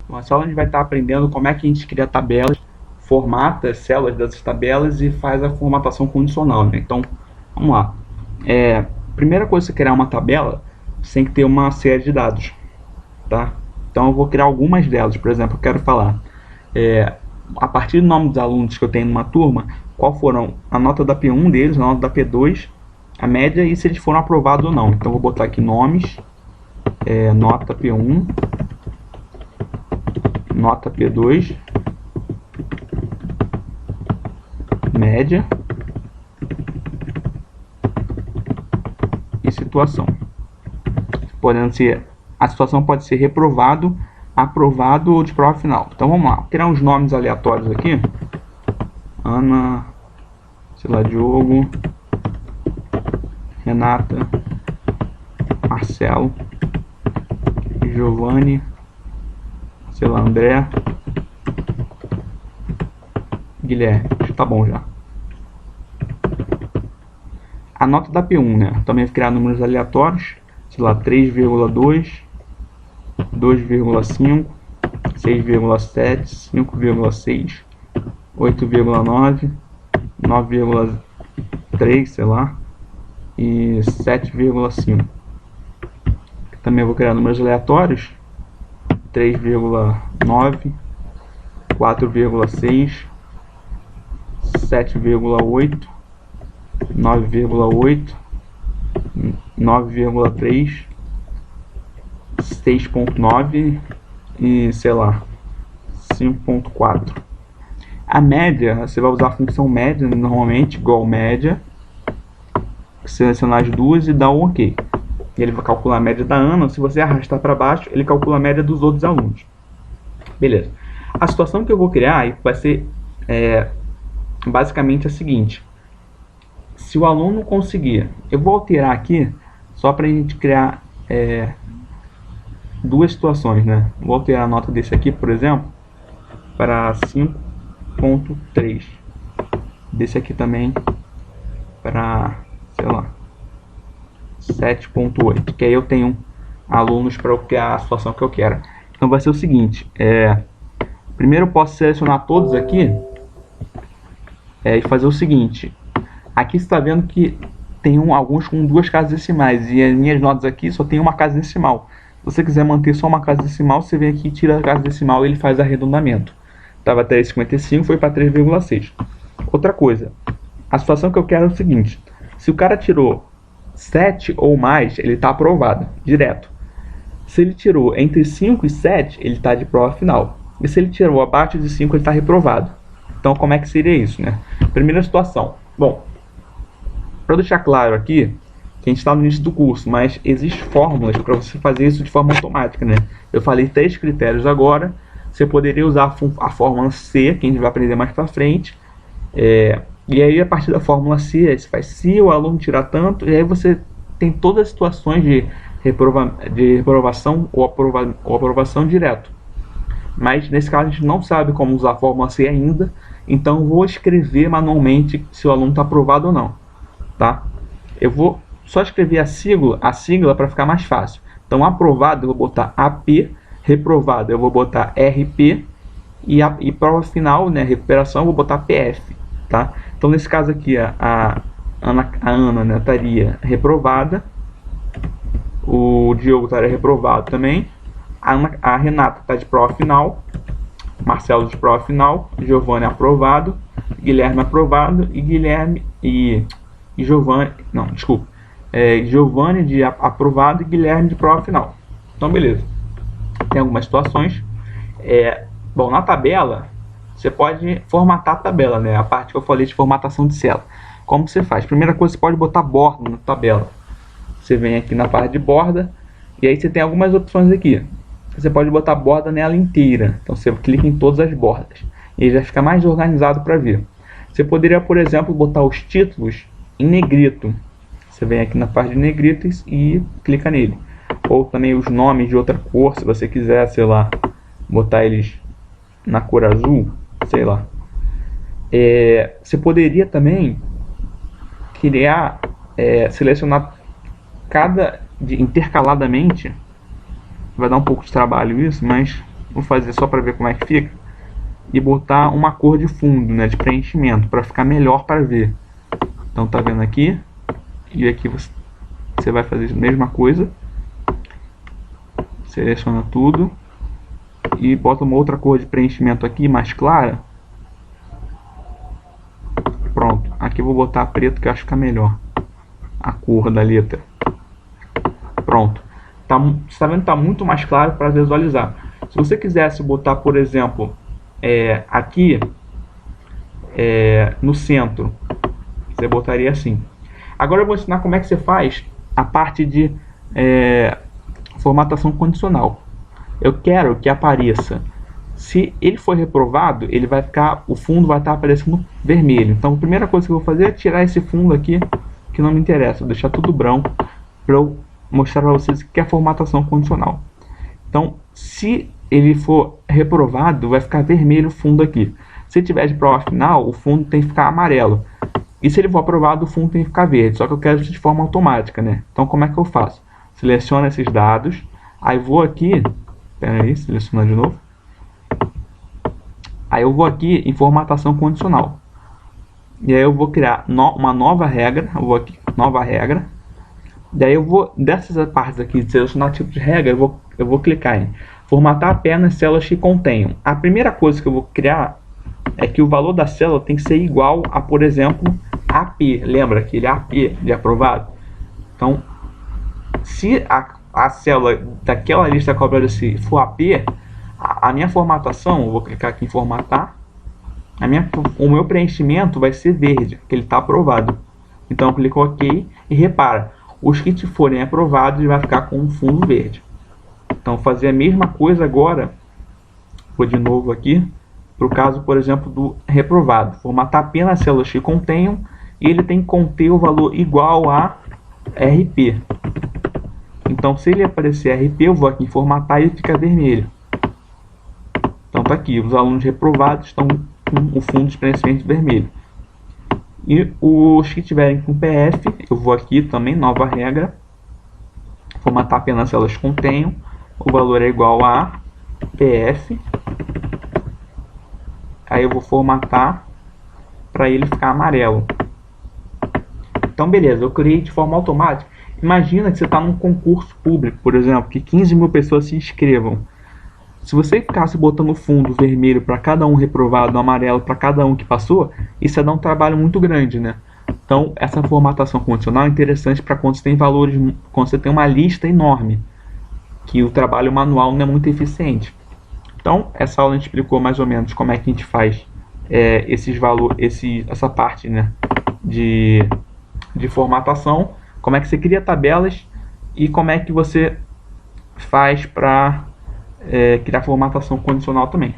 Então, essa aula a gente vai estar aprendendo como é que a gente cria tabelas, formata as células dessas tabelas e faz a formatação condicional, né? Então, vamos lá. Primeira coisa que você criar uma tabela, você tem que ter uma série de dados, tá? Então eu vou criar algumas delas. Por exemplo, eu quero falar a partir do nome dos alunos que eu tenho numa turma, qual foram a nota da P1 deles, a nota da P2, a média e se eles foram aprovados ou não. Então eu vou botar aqui nomes, nota P1, nota P2, média e situação. Podendo ser, a situação pode ser reprovado, aprovado ou de prova final. Então vamos lá, vou criar uns nomes aleatórios aqui. Ana, sei lá, Diogo, Renata, Marcelo, Giovanni, sei lá, André, Guilherme. Tá bom já. A nota da P1, né? Também vou criar números aleatórios, sei lá, 3,2, 2,5, 6,7, 5,6, 8,9, 9,3, sei lá, e 7,5. Também vou criar números aleatórios, 3,9, 4,6, 7,8, 9,8, 9,3, 6,9 e sei lá, 5,4. A média, você vai usar a função média normalmente, igual média, selecionar as duas e dar um OK. E ele vai calcular a média da Ana. Se você arrastar para baixo, ele calcula a média dos outros alunos. Beleza. A situação que eu vou criar vai ser basicamente a seguinte. Se o aluno conseguir, eu vou alterar aqui só para a gente criar duas situações, né? Vou alterar a nota desse aqui, por exemplo, para 5,3. Desse aqui também para, sei lá, 7,8. Que aí eu tenho alunos para criar a situação que eu quero. Então vai ser o seguinte, primeiro eu posso selecionar todos aqui e fazer o seguinte. Aqui você está vendo que tem alguns com duas casas decimais e as minhas notas aqui só tem uma casa decimal. Se você quiser manter só uma casa decimal, você vem aqui, tira a casa decimal e ele faz arredondamento. Estava 3,55, foi para 3,6. Outra coisa, a situação que eu quero é o seguinte. Se o cara tirou 7 ou mais, ele está aprovado, direto. Se ele tirou entre 5 e 7, ele está de prova final. E se ele tirou abaixo de 5, ele está reprovado. Então como é que seria isso, né? Primeira situação. Bom, para deixar claro aqui, que a gente está no início do curso, mas existem fórmulas para você fazer isso de forma automática, né? Eu falei 3 critérios agora. Você poderia usar a fórmula C, que a gente vai aprender mais para frente. E aí, a partir da fórmula C, você faz se o aluno tirar tanto, e aí você tem todas as situações de reprovação ou aprovação direto. Mas nesse caso a gente não sabe como usar a fórmula C ainda, então vou escrever manualmente se o aluno está aprovado ou não, tá? Eu vou só escrever a sigla para ficar mais fácil. Então aprovado eu vou botar AP, reprovado eu vou botar RP e prova final, né, recuperação, eu vou botar PF, tá? Então nesse caso aqui a Ana, né, estaria reprovada, o Diogo estaria reprovado também, a Renata está de prova final, Marcelo de prova final, Giovanni aprovado, Guilherme aprovado e Giovanni, não, desculpa, Giovanni de aprovado e Guilherme de prova final. Então beleza, tem algumas situações. Bom, na tabela você pode formatar a tabela, né? A parte que eu falei de formatação de célula. Como você faz? Primeira coisa, você pode botar borda na tabela. Você vem aqui na parte de borda e aí você tem algumas opções aqui. Você pode botar borda nela inteira. Então você clica em todas as bordas e já fica mais organizado para ver. Você poderia, por exemplo, botar os títulos em negrito. Você vem aqui na parte de negritos e clica nele. Ou também os nomes de outra cor, se você quiser, sei lá, botar eles na cor azul, sei lá. Você poderia também criar, selecionar intercaladamente. Vai dar um pouco de trabalho isso, mas vou fazer só para ver como é que fica, e botar uma cor de fundo, né, de preenchimento, para ficar melhor para ver. Então tá vendo aqui, e aqui você vai fazer a mesma coisa, seleciona tudo e bota uma outra cor de preenchimento aqui mais clara. Pronto, aqui eu vou botar preto que eu acho que fica melhor a cor da letra. Pronto, você tá vendo que tá muito mais claro para visualizar. Se você quisesse botar, por exemplo, aqui no centro, você botaria assim. Agora eu vou ensinar como é que você faz a parte de formatação condicional. Eu quero que apareça, se ele for reprovado, ele vai ficar, o fundo vai estar aparecendo vermelho. Então a primeira coisa que eu vou fazer é tirar esse fundo aqui, que não me interessa, vou deixar tudo branco para eu mostrar para vocês o que é formatação condicional. Então, se ele for reprovado, vai ficar vermelho o fundo aqui. Se tiver de prova final, o fundo tem que ficar amarelo. E se ele for aprovado, o fundo tem que ficar verde. Só que eu quero isso de forma automática, né? Então, como é que eu faço? Seleciono esses dados, aí vou aqui, peraí, selecionar de novo. Aí eu vou aqui em formatação condicional. E aí eu vou criar uma nova regra, eu vou aqui, nova regra. Daí eu vou, dessas partes aqui de selecionar tipo de regra, eu vou clicar em formatar apenas células que contenham. A primeira coisa que eu vou criar é que o valor da célula tem que ser igual a, por exemplo, AP. Lembra aquele AP de aprovado? Então, se a célula daquela lista cobrada for AP, a minha formatação, eu vou clicar aqui em formatar, o meu preenchimento vai ser verde, que ele está aprovado. Então eu clico OK e repara, os que forem aprovados vai ficar com um fundo verde. Então fazer a mesma coisa agora, vou de novo aqui, para o caso, por exemplo, do reprovado. Formatar apenas células que contenham, e ele tem que conter o valor igual a RP. Então se ele aparecer RP, eu vou aqui em formatar e ele fica vermelho. Então tá aqui, os alunos reprovados estão com o fundo de preenchimento vermelho. E os que tiverem com PF, eu vou aqui também, nova regra, formatar apenas células que contenham, o valor é igual a PF. Aí eu vou formatar para ele ficar amarelo. Então beleza, eu criei de forma automática. Imagina que você está num concurso público, por exemplo, que 15 mil pessoas se inscrevam. Se você ficasse botando fundo vermelho para cada um reprovado, amarelo para cada um que passou, isso ia dar um trabalho muito grande, né? Então, essa formatação condicional é interessante para quando você tem valores, quando você tem uma lista enorme, que o trabalho manual não é muito eficiente. Então, essa aula a gente explicou mais ou menos como é que a gente faz esses valores, essa parte, né, de formatação, como é que você cria tabelas e como é que você faz para criar formatação condicional também.